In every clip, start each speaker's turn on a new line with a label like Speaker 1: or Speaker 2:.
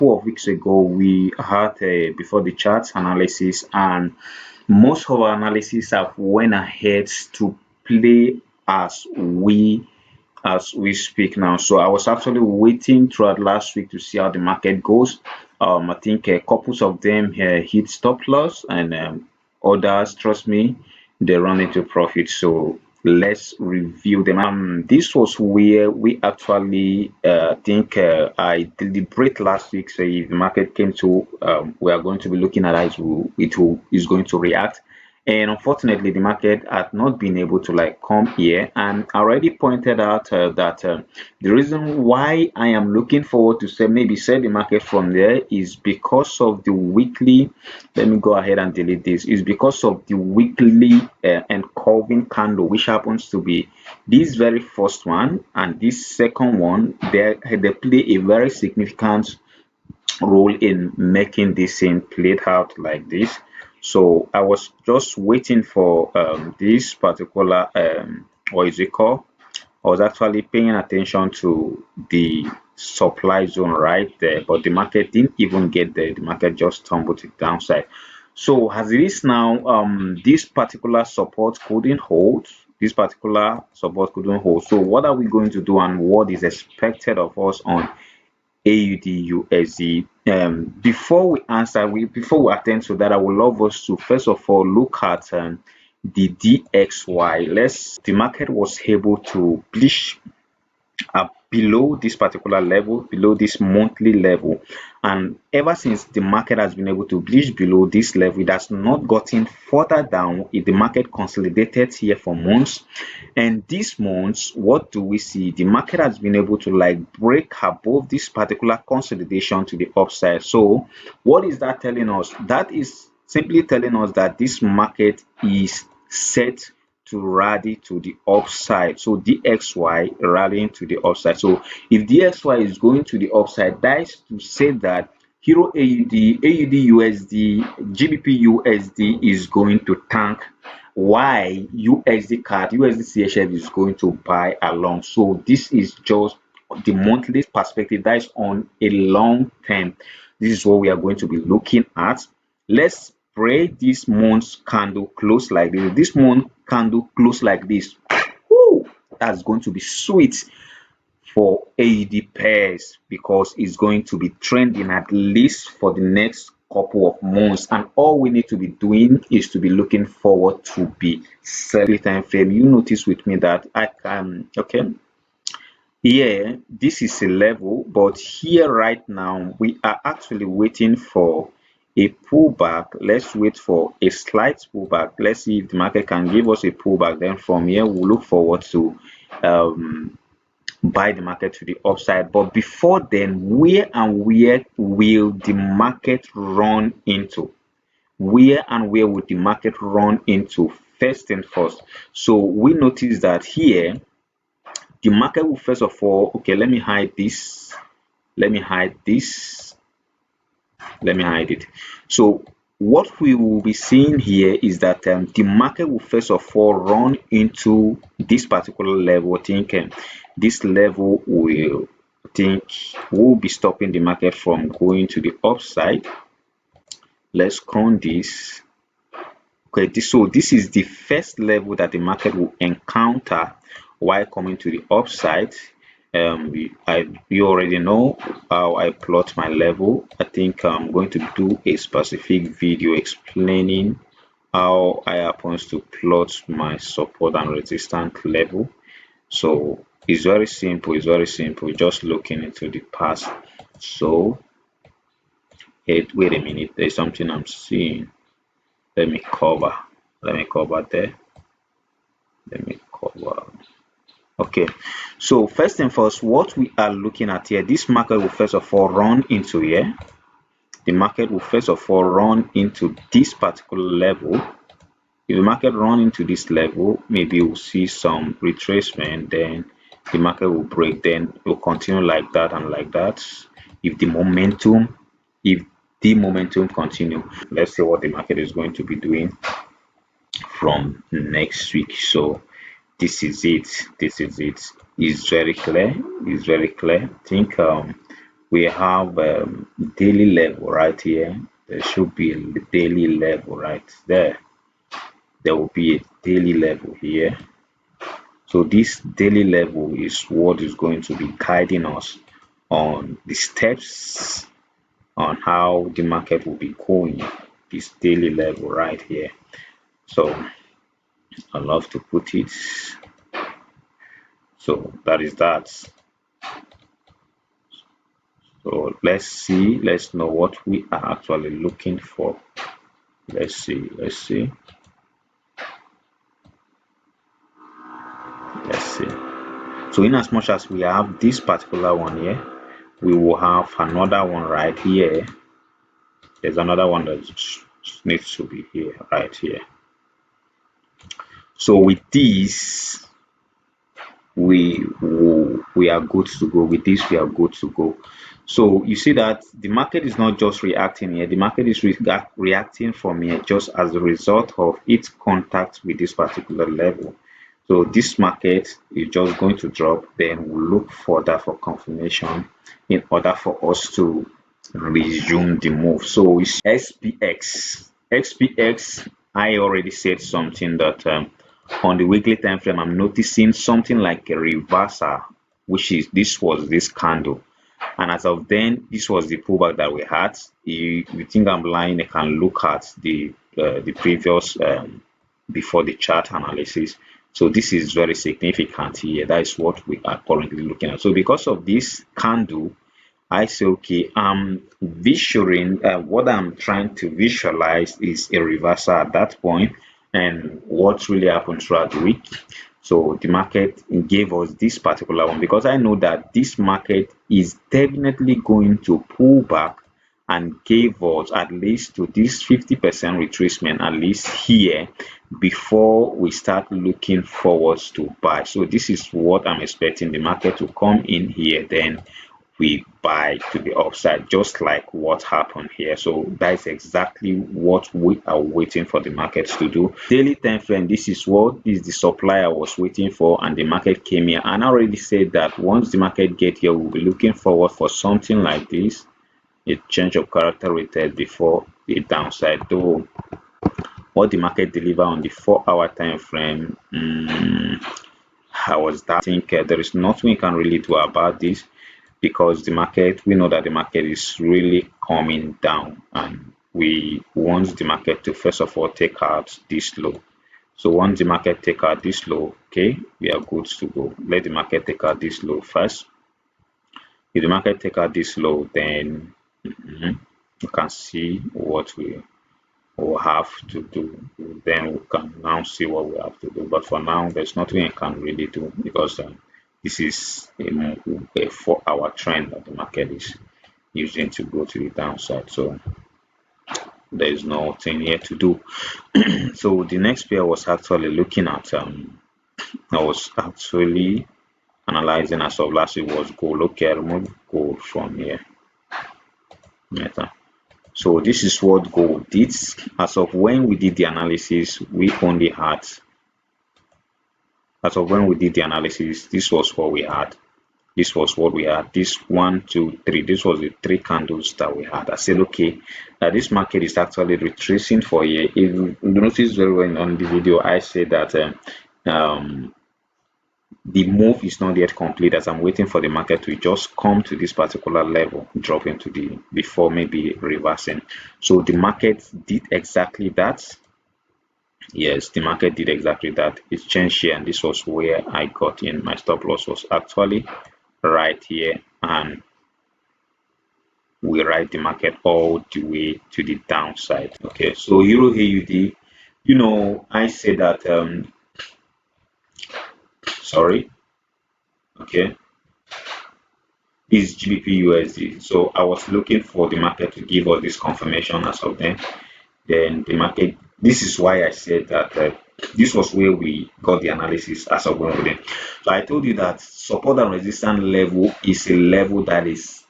Speaker 1: couple of weeks ago we had a before the charts analysis, and most of our analysis have went ahead to play as we speak now. So I was actually waiting throughout last week to see how the market goes. I think couples of them hit stop loss, and others, trust me, they run into profit. So let's review them. This was where we actually think I deliberate last week. So if the market came to, we are going to be looking at how is going to react. And unfortunately the market had not been able to like come here, and I already pointed out that the reason why I am looking forward to maybe sell the market from there is because of the weekly. Let me go ahead and delete this. Is because of the weekly curving candle, which happens to be this very first one and this second one. They play a very significant role in making this thing played out like this. So I was just waiting for this particular what is it called? I was actually paying attention to the supply zone right there, but the market didn't even get there. The market just tumbled to the downside. So as it is now, this particular support couldn't hold. This particular support couldn't hold. So what are we going to do, and what is expected of us on AUD USD? Before we attend to that, I would love us to first of all look at the DXY. The market was able to bleach below this particular level, below this monthly level, and ever since the market has been able to bleach below this level, it has not gotten further down. The market consolidated here for months, and these months, what do we see? The market has been able to like break above this particular consolidation to the upside. So what is that telling us? That is simply telling us that this market is set to rally to the upside. So DXY rallying to the upside. So if DXY is going to the upside, that is to say that Euro AUD, AUD USD, GBP USD is going to tank, while USD CAD, USD CHF is going to buy along. So this is just the monthly perspective. That is on a long term. This is what we are going to be looking at. Let's pray this month's candle close like this. This month candle close like this. Woo, that's going to be sweet for AUD pairs, because it's going to be trending at least for the next couple of months, and all we need to be doing is to be looking forward to be selling time frame. You notice with me that I can, okay, here this is a level, but here right now we are actually waiting for a pullback. Let's wait for a slight pullback. Let's see if the market can give us a pullback. Then from here we'll look forward to buy the market to the upside. But before then, where will the market run into? Where will the market run into first and first? So we notice that here the market will first of all, okay, let me hide this, let me hide it. So what we will be seeing here is that the market will first of all run into this particular level. I think this level will be stopping the market from going to the upside. Let's crown this. Okay, so this is the first level that the market will encounter while coming to the upside. You already know how I plot my level. I think I'm going to do a specific video explaining how I happens to plot my support and resistance level. So it's very simple. Just looking into the past. So wait a minute, there's something I'm seeing. Let me cover there. Okay, so first and first, what we are looking at here, this market will first of all run into here. The market will first of all run into this particular level. If the market run into this level, maybe we'll see some retracement, then the market will break, then it will continue like that and like that. If the momentum continue, let's see what the market is going to be doing from next week. So this is it. It's very clear. I think we have daily level right here. There should be a daily level right there. There will be a daily level here. So this daily level is what is going to be guiding us on the steps on how the market will be going. This daily level right here. So I love to put it. So that is that. So let's see, let's know what we are actually looking for. Let's see. So in as much as we have this particular one here, we will have another one right here. There's another one that needs to be here, right here. So with this, we are good to go. With this, we are good to go. So you see that the market is not just reacting here. The market is reacting from here just as a result of its contact with this particular level. So this market is just going to drop, then we'll look further for confirmation in order for us to resume the move. So it's SPX. I already said something that on the weekly time frame, I'm noticing something like a reversal, which is this was this candle. And as of then, this was the pullback that we had. If you think I'm lying, you can look at the previous before the chart analysis. So this is very significant here. That is what we are currently looking at. So because of this candle, I say, okay, I'm visualizing what I'm trying to visualize is a reversal at that point, and what really happened throughout the week. So the market gave us this particular one because I know that this market is definitely going to pull back and gave us at least to this 50% retracement at least here before we start looking forwards to buy. So this is what I'm expecting the market to come in here, then we buy to the upside, just like what happened here. So that's exactly what we are waiting for the markets to do. Daily time frame, this is the supply I was waiting for, and the market came here. And I already said that once the market get here, we'll be looking forward for something like this, a change of character rated before the downside. Though what the market deliver on the 4-hour time frame, I think there is nothing we can really do about this, because the market, we know that the market is really coming down, and we want the market to first of all take out this low. So once the market take out this low, okay, we are good to go. Let the market take out this low first. If the market take out this low, then you can see what we will have to do. Then we can now see what we have to do. But for now, there's nothing I can really do, because this is a 4-hour trend that the market is using to go to the downside. So there is nothing here to do. So the next pair I was actually looking at, I was actually analyzing as of last week was gold. Okay, I removed gold from here. So this is what gold did. As of when we did the analysis, we only had, as of when we did the analysis, this was what we had. This was what we had. This 1, 2, 3. This was the 3 candles that we had. I said, okay, this market is actually retracing for here. If you notice very well on the video, I said that the move is not yet complete, as I'm waiting for the market to just come to this particular level, drop into the before maybe reversing. So the market did exactly that. Yes, the market did exactly that. It changed here, and this was where I got in. My stop loss was actually right here, and we ride the market all the way to the downside. Okay, so Euro AUD, you know, I said that sorry, okay, is GBP USD. So I was looking for the market to give us this confirmation as of then the market, this is why I said that this was where we got the analysis as of when we did. So I told you that support and resistance level is a level that is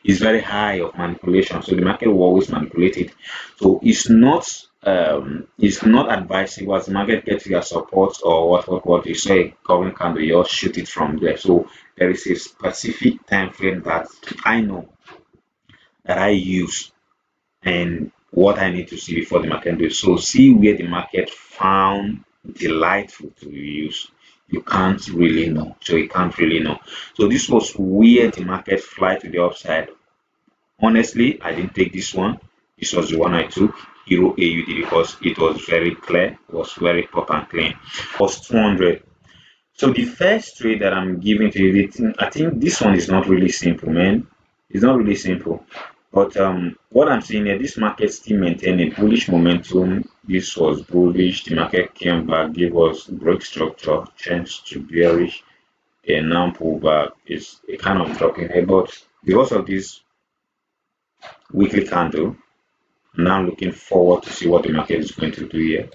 Speaker 1: very high of manipulation. So the market will always manipulate it. So it's not it's not advisable as the market gets to your support or what you saw a covering candle, you just shoot it from there. So there is a specific time frame that I know that I use and what I need to see before the market do. So see where the market found delightful to use. You can't really know. So you can't really know. So this was where the market fly to the upside. Honestly, I didn't take this one. This was the one I took, Euro AUD, because it was very clear, it was very pop and clean. It was 200. So the first trade that I'm giving to you, I think this one is not really simple, man. It's not really simple. But what I'm seeing here, this market still maintained a bullish momentum. This was bullish. The market came back, gave us break structure, changed to bearish, then now pull back. It's a kind of dropping here, but because of this weekly candle, I'm now looking forward to see what the market is going to do here.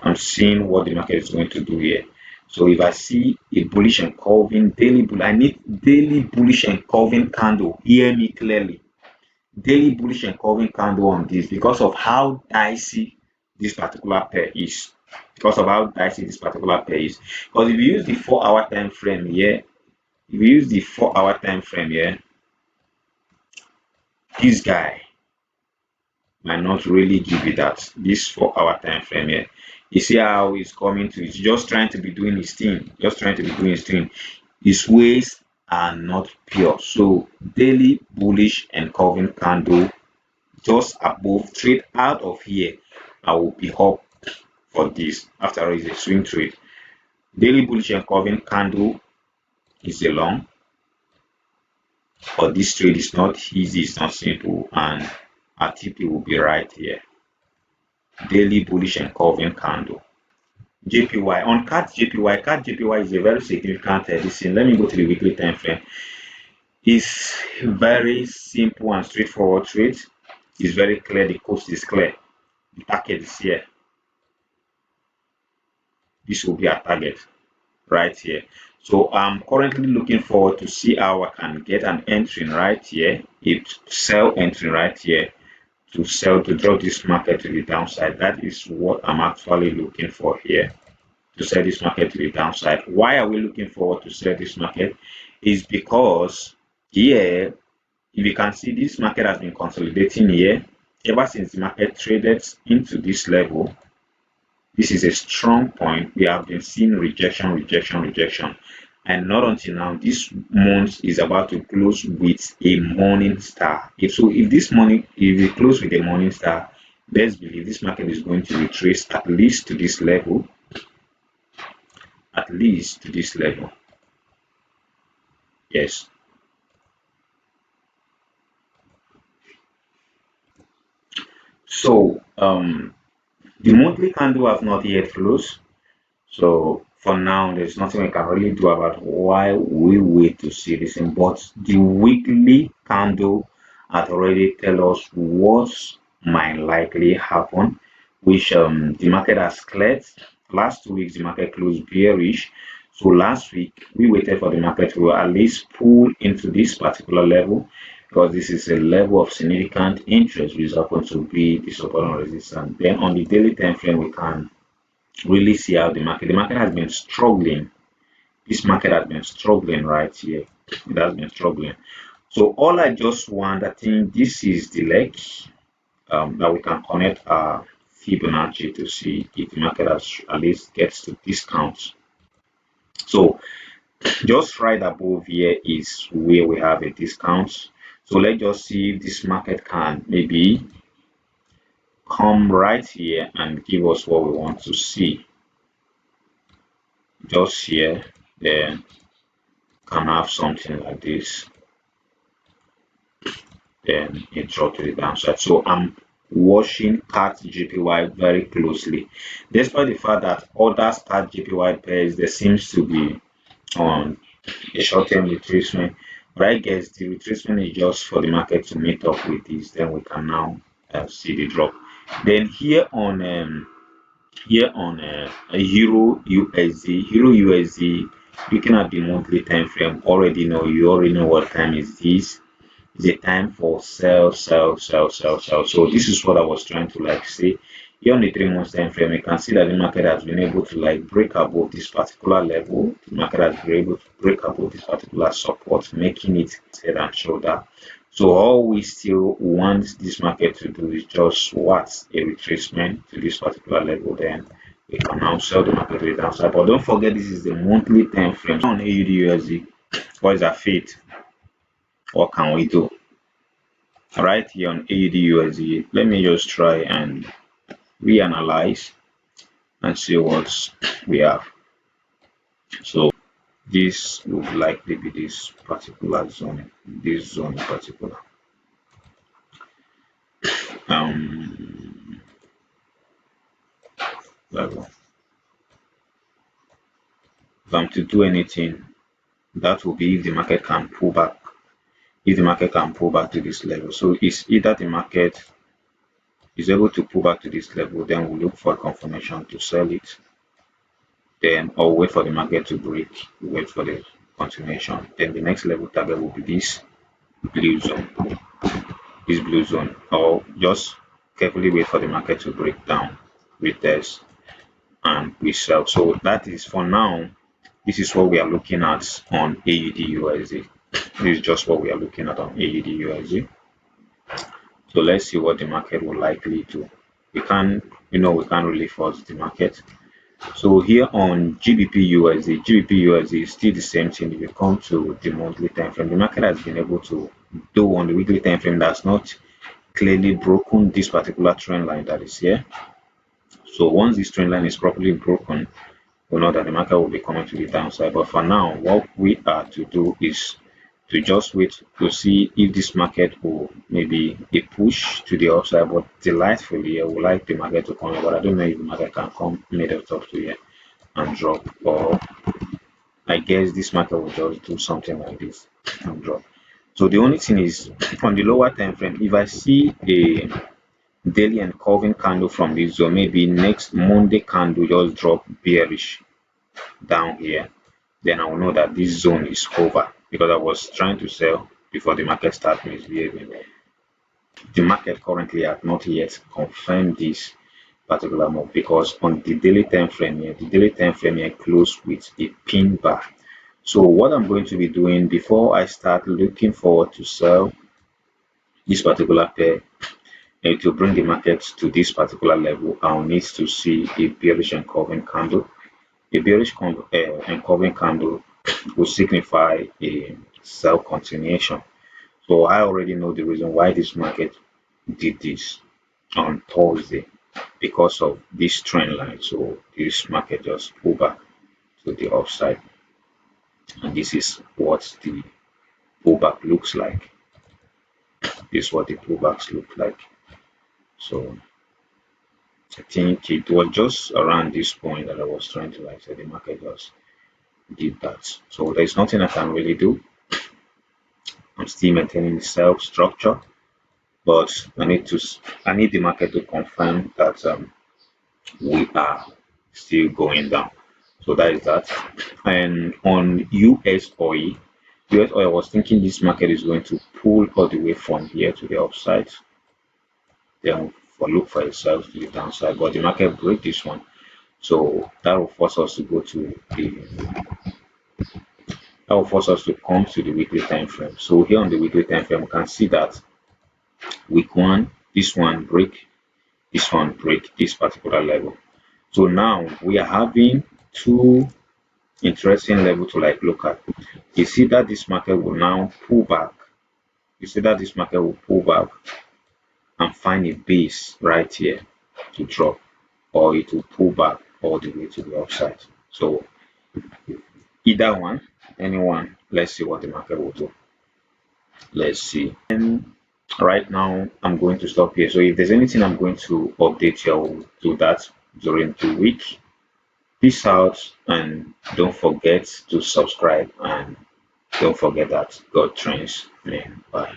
Speaker 1: I'm seeing what the market is going to do here. So if I see a bullish and curving daily bull, I need daily bullish and curving candle. Hear me clearly. Daily bullish and curving candle on this because of how dicey this particular pair is. Because of how dicey this particular pair is. Because if you use the 4-hour time frame here, this guy might not really give you that. This 4-hour time frame here. You see how he's coming to, he's just trying to be doing his thing, His ways are not pure. So daily bullish and curving candle just above trade out of here. I will be up for this. After all, it's a swing trade. Daily bullish and curving candle is a long, but this trade is not easy, it's not simple, and our TP will be right here. Daily bullish and curving candle. JPY on CAT JPY is a very significant addition. Let me go to the weekly time frame. It's very simple and straightforward trade. It's very clear. The coast is clear. The target is here. This will be our target right here. So I'm currently looking forward to see how I can get an entry right here. If sell entry right here to sell to draw this market to the downside. That is what I'm actually looking for here, to sell this market to the downside. Why are we looking forward to sell this market? Is because here, if you can see, this market has been consolidating here ever since the market traded into this level. This is a strong point. We have been seeing rejection, and not until now. This month is about to close with a morning star. If we close with a morning star, let's believe this market is going to retrace at least to this level. Yes. So the monthly candle has not yet closed. So for now, there's nothing we can really do about why we wait to see this. But the weekly candle has already tell us what might likely happen, which the market has cleared. Last 2 weeks, the market closed bearish. So last week, we waited for the market to at least pull into this particular level because this is a level of significant interest, which happens to be the support and resistance. Then on the daily time frame, we can really see how the market has been struggling. This market has been struggling right here. It has been struggling. So all I just want, I think this is the leg that we can connect our Fibonacci to see if the market has at least gets to discounts. So just right above here is where we have a discount. So let's just see if this market can maybe come right here and give us what we want to see. Just here, then can have something like this, then it drop to the downside. So I'm watching CAT JPY very closely, despite the fact that other CAT JPY pairs there seems to be on a short-term retracement, but I guess the retracement is just for the market to meet up with this. Then we can now see the drop. Then here on Euro USD, looking at the monthly time frame, you already know what time is this. the time for sell. So this is what I was trying to like say. Here on the 3 months time frame, you can see that the market has been able to like break above this particular level. The market has been able to break above this particular support, making it head and shoulder. So all we still want this market to do is just what, a retracement to this particular level. Then we can now sell the market to the downside. But don't forget, this is the monthly time frame. On AUD USD, what is our fate? What can we do? Right here on AUD USD, let me just try and reanalyze and see what we have. So this would likely be this particular zone, this zone in particular. Level. If I'm to do anything, that will be if the market can pull back. If the market can pull back to this level, so it's either the market is able to pull back to this level, then we'll look for a confirmation to sell it, then or wait for the market to break, wait for the continuation. Then the next level target will be this blue zone, or just carefully wait for the market to break down with this and we sell. So that is for now. This is what we are looking at on AUD USD. This is just what we are looking at on AUD USD. So let's see what the market will likely do. We can't really force the market. So here on GBP USD is still the same thing. If you come to the monthly time frame, the market has been able to, though on the weekly time frame, that's not clearly broken this particular trend line that is here. So once this trend line is properly broken, we know that the market will be coming to the downside. But for now, what we are to do is to just wait to see if this market will maybe a push to the upside. But delightfully, I would like the market to come, but I don't know if the market can come middle top to here and drop, or I guess this market will just do something like this and drop. So the only thing is, on the lower time frame, if I see a daily and curving candle from this zone, maybe next Monday candle just drop bearish down here, then I will know that this zone is over, because I was trying to sell before the market started misbehaving. The market currently has not yet confirmed this particular move, because on the daily time frame here, closed with a pin bar. So what I'm going to be doing before I start looking forward to sell this particular pair, and to bring the market to this particular level, I'll need to see a bearish and curving candle. A bearish and curving candle will signify a sell continuation. So I already know the reason why this market did this on Thursday, because of this trend line. So this market just pulled back to the upside, and this is what the pullback looks like. This is what the pullbacks look like. So I think it was just around this point that I was trying to like say the market just did that. So there's nothing I can really do. I'm still maintaining the sell structure, but I need the market to confirm that we are still going down. So that is that. And on US oil, I was thinking this market is going to pull all the way from here to the upside, then look for itself to the downside, but the market break this one. So that will force us to go to come to the weekly time frame. So here on the weekly time frame, we can see that week one, this one break this particular level. So now we are having two interesting levels to like look at. You see that this market will now pull back. And find a base right here to drop, or it will pull back all the way to the upside. So either one, anyone, let's see what the market will do. Let's see. And right now I'm going to stop here. So if there's anything I'm going to update you, I will do that during the week. Peace out, and don't forget to subscribe, and don't forget that God trains men. Bye.